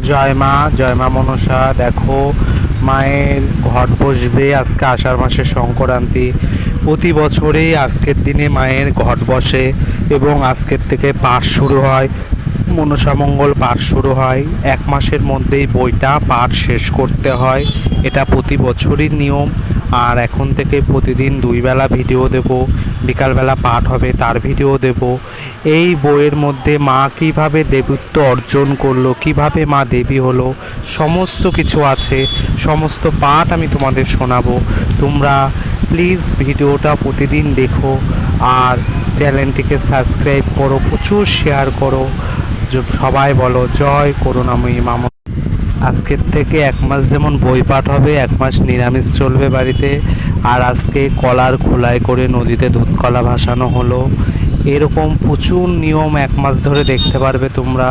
জয় মা মনসা। দেখো, মায়ের ঘট বসবে আজকে আষাঢ় মাসের সংক্রান্তি। প্রতি বছরেই আজকের দিনে মায়ের ঘট বসে এবং আজকের থেকে পাঠ শুরু হয়, মনসামঙ্গল পাঠ শুরু হয়। এক মাসের মধ্যেই বইটা পাঠ শেষ করতে হয়, এটা প্রতি বছরই নিয়ম। আর এখন থেকে প্রতিদিন 2 বেলা ভিডিও দেব, বিকালবেলা পাঠ হবে তার ভিডিও দেব। এই বইয়ের মধ্যে মা কীভাবে দেবত্ব অর্জন করলো, কিভাবে মা দেবী হলো, সমস্ত কিছু আছে। সমস্ত পাঠ আমি তোমাদের শোনাবো। তোমরা প্লিজ ভিডিওটা প্রতিদিন দেখো আর চ্যানেলটিকে সাবস্ক্রাইব করো, প্রচুর শেয়ার করো। সবাই বলো জয় করুণাময়ী মা। আজকের থেকে 1 মাস যেমন বই পাঠ হবে, 1 মাস নিরামিষ চলবে বাড়িতে। আর আজকে কলার খোলায় করে নদীতে দুধ কলা ভাসানো হলো। এরকম প্রচুর নিয়ম 1 মাস ধরে দেখতে পারবে তোমরা।